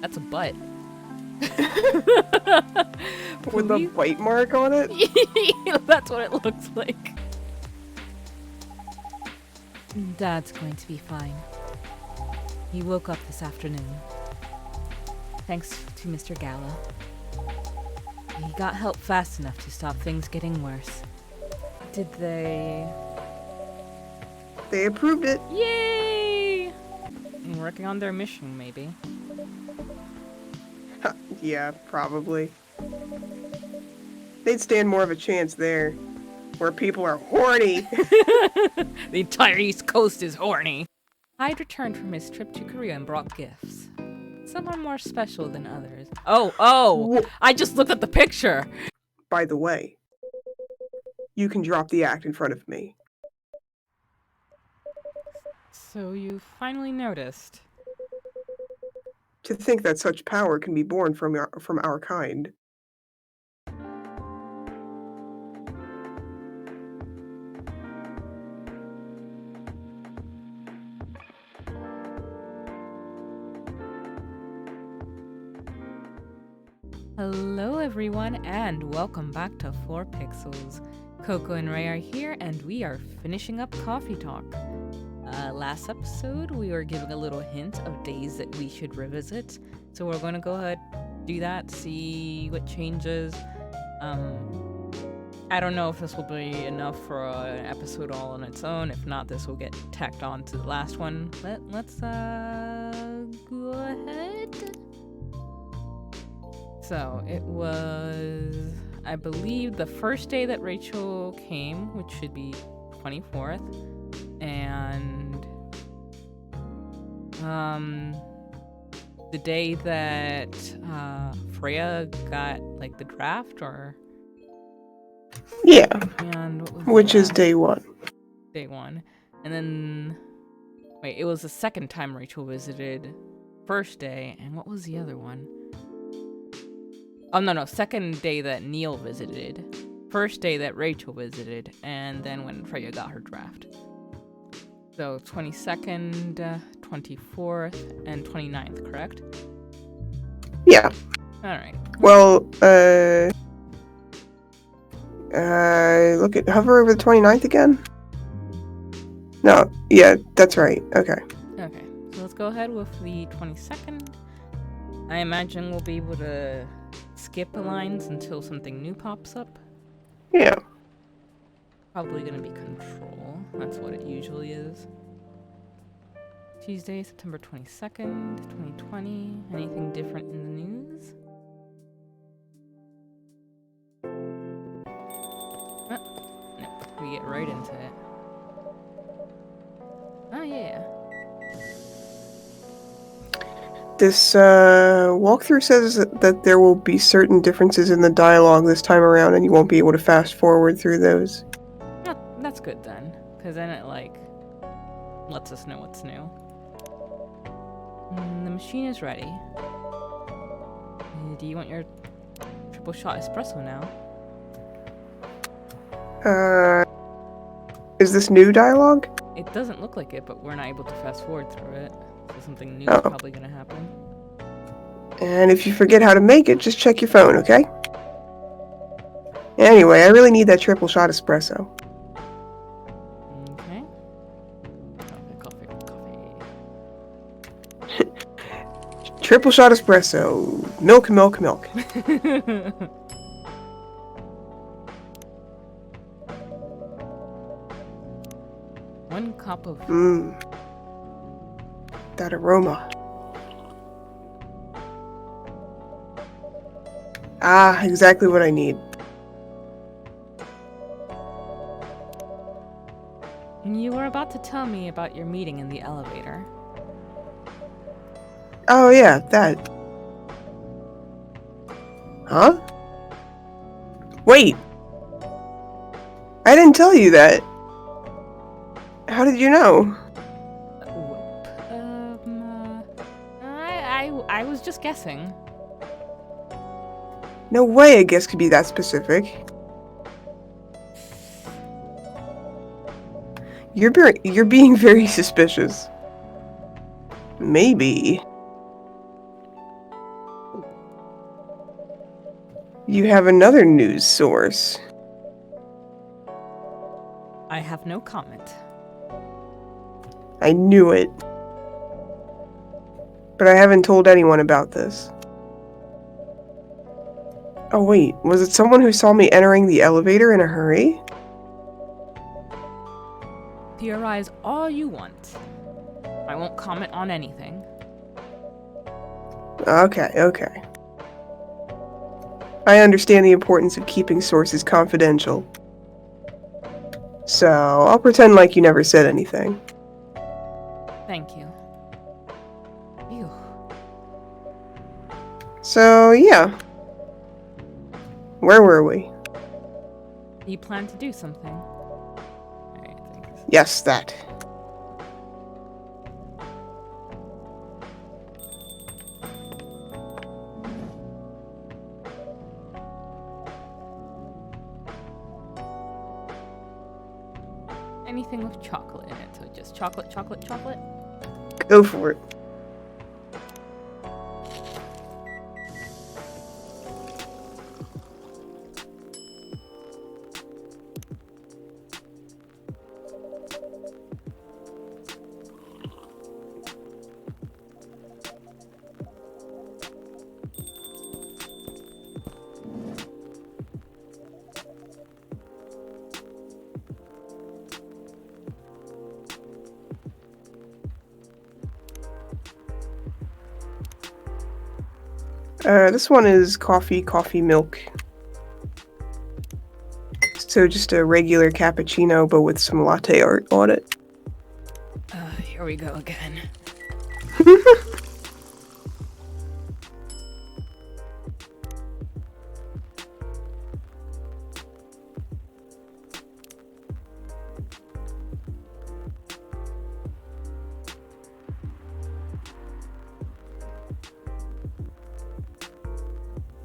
That's a butt. With a bite mark on it? That's what it looks like. Dad's going to be fine. He woke up this afternoon. Thanks to Mr. Gala. He got help fast enough to stop things getting worse. Did they... They approved it. Yay! Working on their mission, maybe. Yeah, probably. They'd stand more of a chance there, where people are horny. The entire East Coast is horny. Hyde returned from his trip to Korea and brought gifts. Some are more special than others. Oh! I just looked at the picture! By the way, you can drop the act in front of me. So you finally noticed. To think that such power can be born from our kind. Hello everyone, and welcome back to 4 Pixels. Coco and Ray are here, and we are finishing up Coffee Talk. Last episode, we were giving a little hint of days that we should revisit, so we're going to go ahead, do that, see what changes. I don't know if this will be enough for an episode all on its own. If not, this will get tacked on to the last one. Let's go ahead. So, it was, I believe, the first day that Rachel came, which should be 24th, and the day that Freya got, like, the draft, or... Yeah, and what was which is day 1. Day 1. And then, wait, it was the second time Rachel visited, first day, and what was the other one? Oh, no, second day that Neil visited, first day that Rachel visited, and then when Freya got her draft. So, 22nd, 24th, and 29th, correct? Yeah. Alright. Well, hover over the 29th again? No, yeah, that's right, okay. Okay, so let's go ahead with the 22nd. I imagine we'll be able to skip lines until something new pops up. Yeah. Probably gonna be control. That's what it usually is. Tuesday, September 22nd, 2020. Anything different in the news? No, we get right into it. Oh, yeah. This walkthrough says that there will be certain differences in the dialogue this time around, and you won't be able to fast forward through those. That's good then, because then it, like, lets us know what's new. The machine is ready. Do you want your triple shot espresso now? Is this new dialogue? It doesn't look like it, but we're not able to fast forward through it. So something new is Oh. probably gonna happen. And if you forget how to make it, just check your phone, okay? Anyway, I really need that triple shot espresso. Okay. Coffee. Triple shot espresso. Milk. One cup of... That aroma. Ah, exactly what I need. You were about to tell me about your meeting in the elevator. Oh yeah, that. Huh? Wait. I didn't tell you that. How did you know? I was just guessing. No way a guess could be that specific. You're being very suspicious. Maybe. You have another news source. I have no comment. I knew it. But I haven't told anyone about this. Oh wait, was it someone who saw me entering the elevator in a hurry? Theorize all you want. I won't comment on anything. Okay. I understand the importance of keeping sources confidential. So, I'll pretend like you never said anything. Thank you. Ew. So, yeah. Where were we? You plan to do something? Alright, thanks. Yes, that. Anything with chocolate in it, so just chocolate. Go for it. This one is coffee milk. So just a regular cappuccino, but with some latte art on it. Here we go again.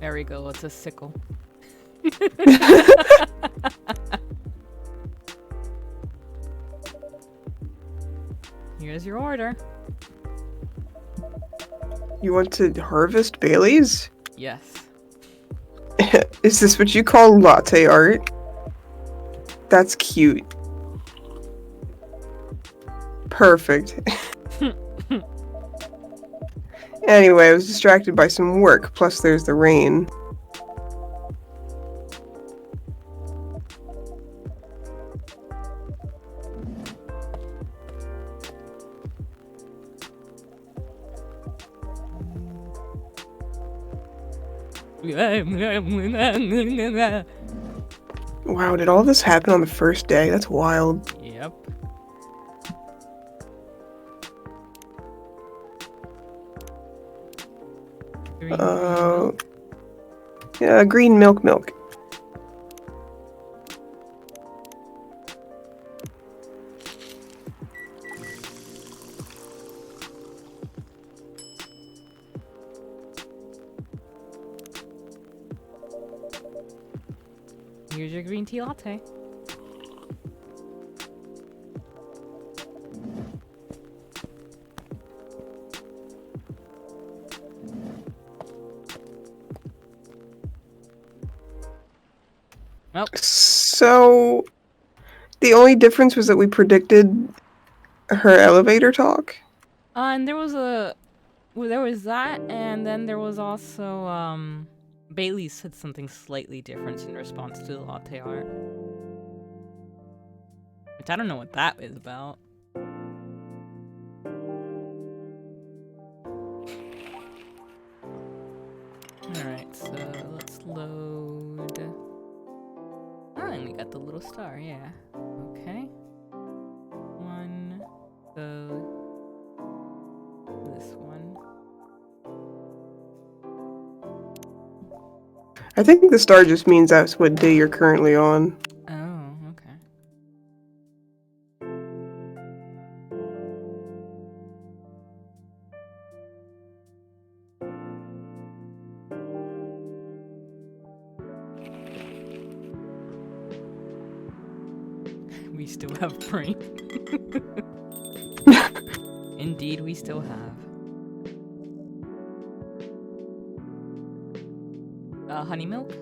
There we go, it's a sickle. Here's your order. You want to harvest Baileys? Yes. Is this what you call latte art? That's cute. Perfect. Anyway, I was distracted by some work, plus there's the rain. Wow, did all this happen on the first day? That's wild. Yep. Yeah, green milk. Here's your green tea latte. Nope. So, the only difference was that we predicted her elevator talk? And there was that, and then there was also, Bailey said something slightly different in response to the latte art. Which I don't know what that is about. Alright, so let's load. Oh, and we got the little star, yeah. Okay. One, so this one. I think the star just means that's what day you're currently on. Oh, okay. We still have brain. Indeed, we still have. Honey milk?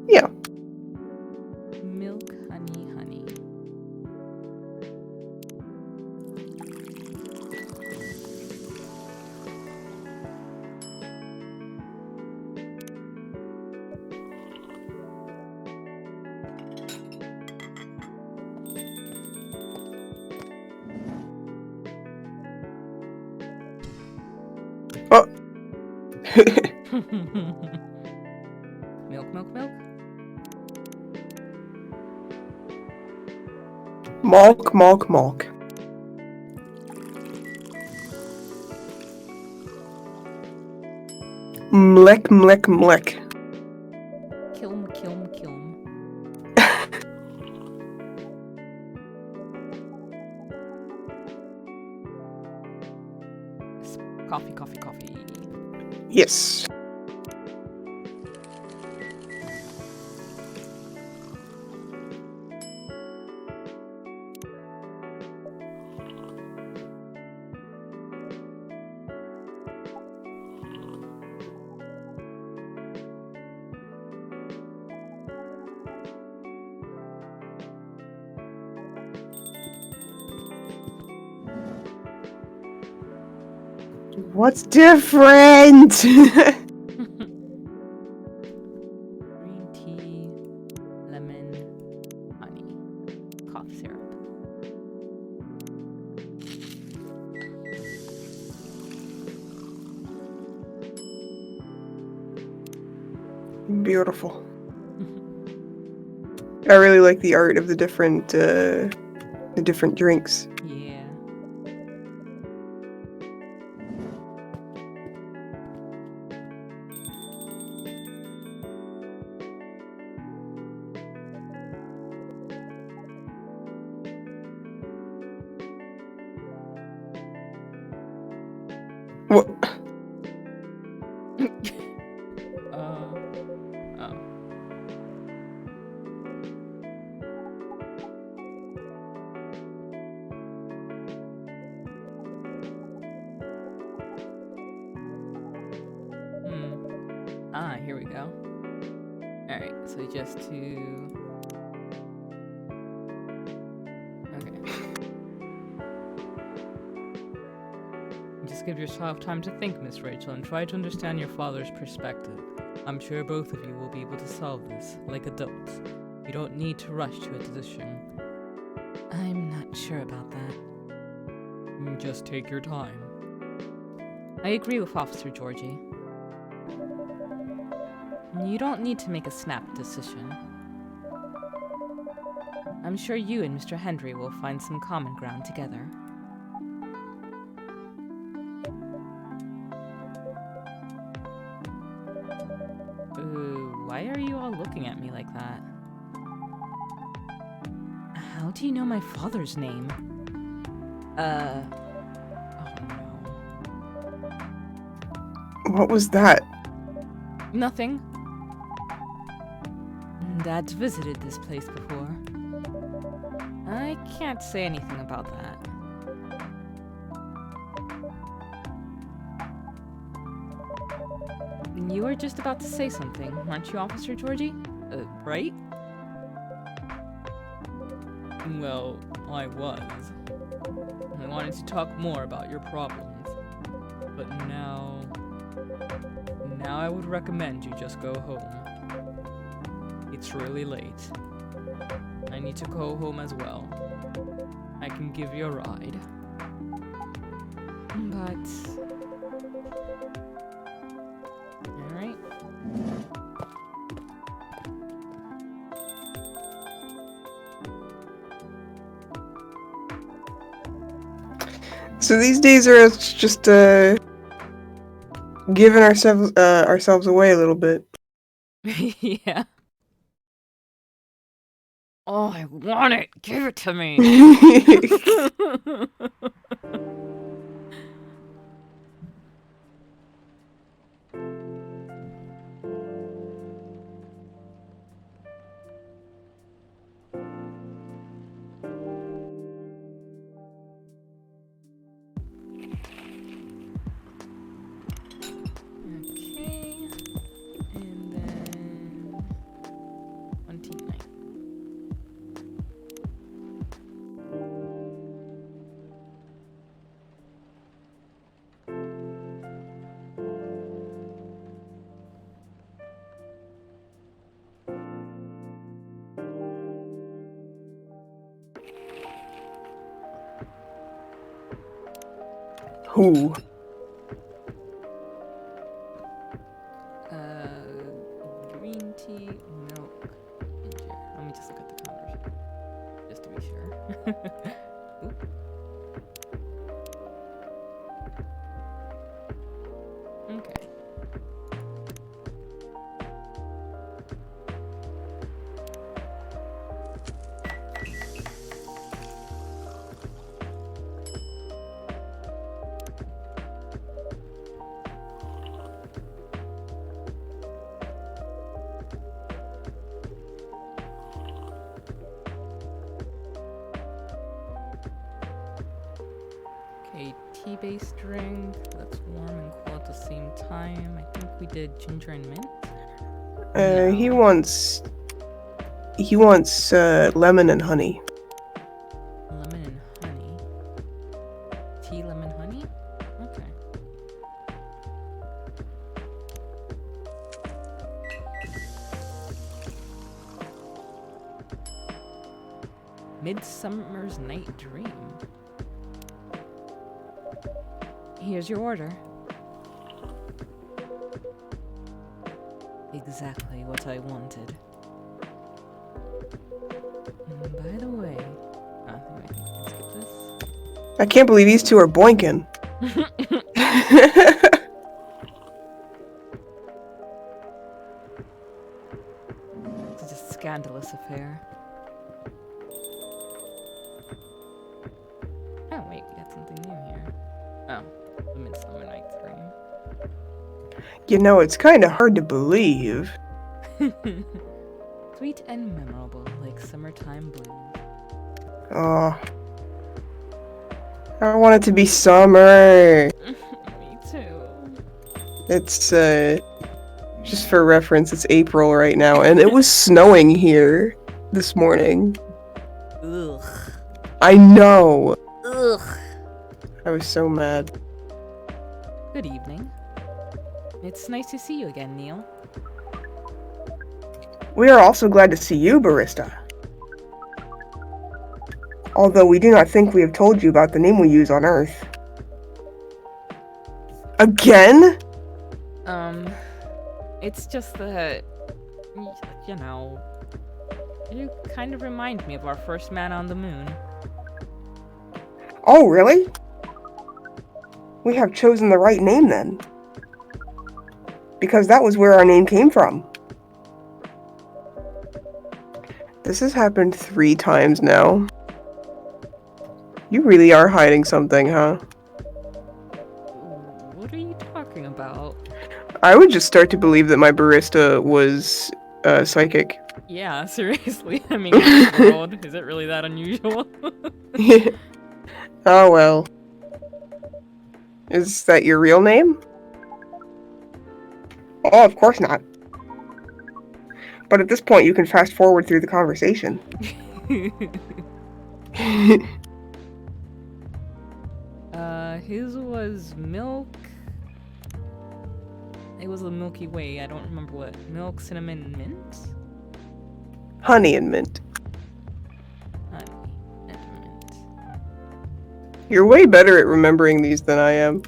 Yeah. Milk, honey, honey. Oh. Milk, milk, milk. Malk, malk, malk. Mlek, mlek, mlek. Kilm, kilm, kilm. Coffee, coffee, coffee. Yes. What's different? Green tea, lemon, honey, cough syrup. Beautiful. I really like the art of the different drinks. Yeah. What? Oh. Ah, here we go. Alright, so just to... Okay. Just give yourself time to think, Miss Rachel, and try to understand your father's perspective. I'm sure both of you will be able to solve this, like adults. You don't need to rush to a decision. I'm not sure about that. Just take your time. I agree with Officer Georgie. You don't need to make a snap decision. I'm sure you and Mr. Henry will find some common ground together. Why are you all looking at me like that? How do you know my father's name? Oh no. What was that? Nothing. Dad's visited this place before. I can't say anything about that. You were just about to say something, aren't you, Officer Georgie? Right? Well, I was. I wanted to talk more about your problems. But now I would recommend you just go home. It's really late. I need to go home as well. I can give you a ride. But... Alright. So these days are us just giving ourselves away a little bit. Yeah. Oh, I want it! Give it to me! Okay. And then... Who? Green tea, milk, ginger. Let me just look at the counters, just to be sure. Oop. Okay. Okay, tea-based drink. That's warm and cool at the same time. I think we did ginger and mint. No. He wants lemon and honey. Lemon and honey. Tea, lemon, honey? Okay. Midsummer's Night Dream. Here's your order. Exactly what I wanted. By the way, wait, let's skip this. I can't believe these two are boinking. It's a scandalous affair. Oh wait, we got something new here. Oh, the Midsummer Night's Dream. You know, it's kind of hard to believe. Sweet and memorable, like summertime blues. Oh. I want it to be summer. Me too. It's, just for reference, it's April right now, and it was snowing here this morning. Ugh. I know. Ugh. I was so mad. Good evening. It's nice to see you again, Neil. We are also glad to see you, Barista. Although we do not think we have told you about the name we use on Earth. Again? It's just that, you know, you kind of remind me of our first man on the moon. Oh, really? We have chosen the right name then. Because that was where our name came from. This has happened 3 times now. You really are hiding something, huh? What are you talking about? I would just start to believe that my barista was psychic. Yeah, seriously. I mean, in this world, is it really that unusual? Oh well. Is that your real name? Oh, of course not. But at this point, you can fast forward through the conversation. His was milk. It was a Milky Way. I don't remember what. Milk, cinnamon, mint? Honey and mint. Honey and mint. You're way better at remembering these than I am.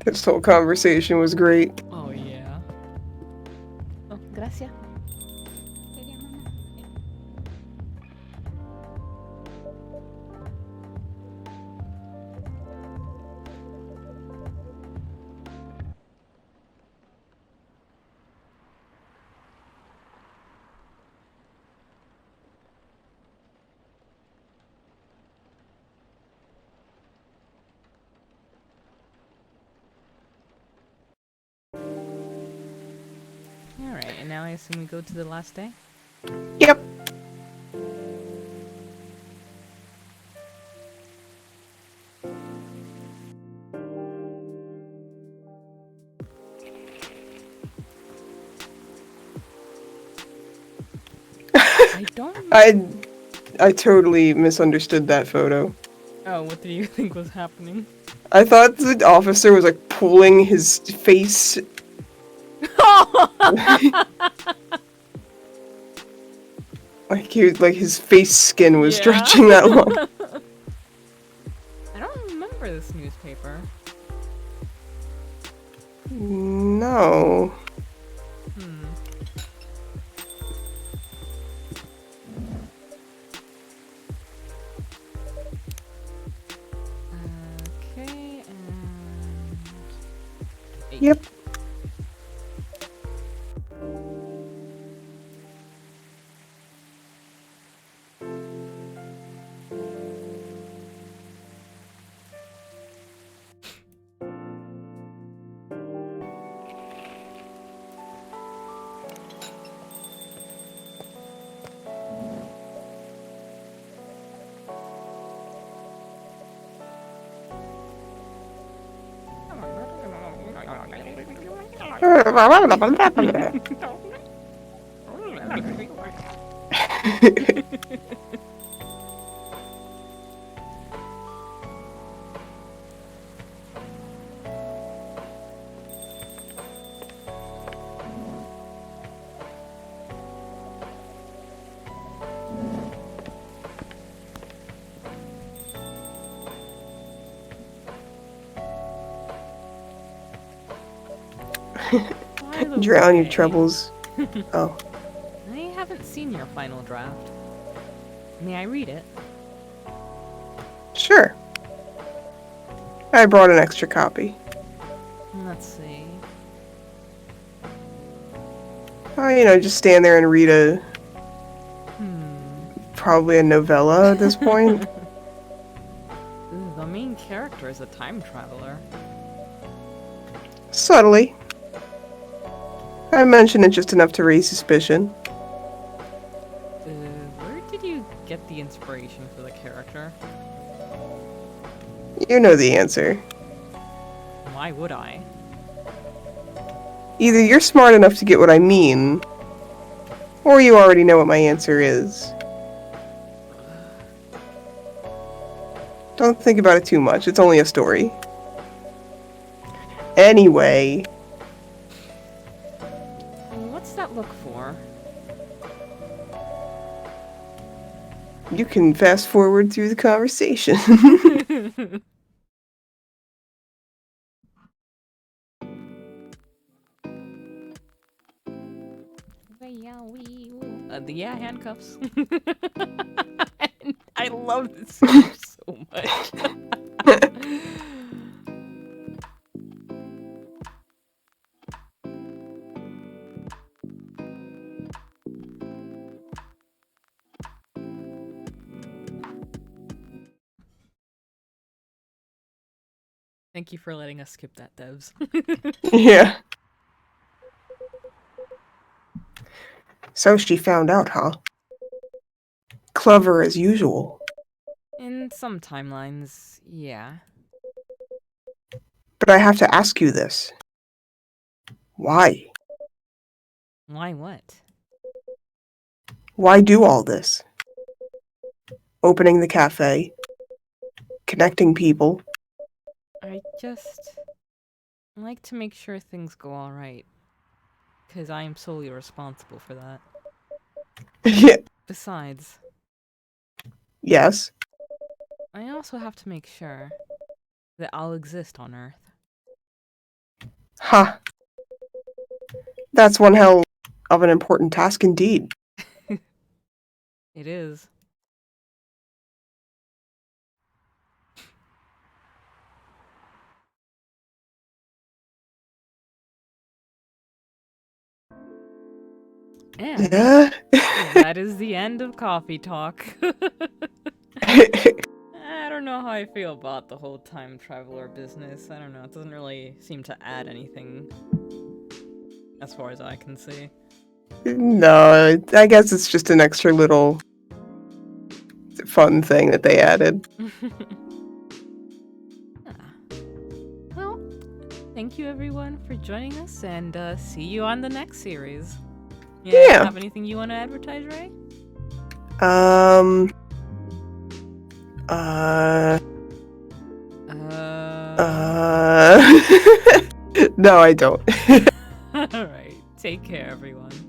This whole conversation was great. Oh, yeah. Oh, gracias. Alright, and now I assume we go to the last day? Yep. don't. I totally misunderstood that photo. Oh, what do you think was happening? I thought the officer was like pulling his face. Like his face skin was Yeah. stretching that long. I don't remember this newspaper. No. Okay, and 8. Yep. Drown your troubles. Oh. I haven't seen your final draft. May I read it? Sure. I brought an extra copy. Let's see. Oh, just stand there and read probably a novella at this point. Ooh, the main character is a time traveler. Subtly. I mention it just enough to raise suspicion. Where did you get the inspiration for the character? You know the answer. Why would I? Either you're smart enough to get what I mean, or you already know what my answer is. Don't think about it too much, it's only a story. Anyway. What's that look for? You can fast forward through the conversation. Yeah, handcuffs. I love this game so much. Thank you for letting us skip that, devs. Yeah. So she found out, huh? Clever as usual. In some timelines, yeah. But I have to ask you this. Why? Why what? Why do all this? Opening the cafe. Connecting people. I just like to make sure things go alright. Because I am solely responsible for that. Yeah. Besides, Yes. I also have to make sure that I'll exist on Earth. Ha. That's one hell of an important task indeed. It is. And Yeah. that is the end of coffee talk. I don't know how I feel about the whole time traveler business. I don't know, it doesn't really seem to add anything as far as I can see. No, I guess it's just an extra little fun thing that they added. Well, thank you everyone for joining us, and see you on the next series. Yeah. Have anything you want to advertise, Ray? Um. No, I don't. Alright. Take care, everyone.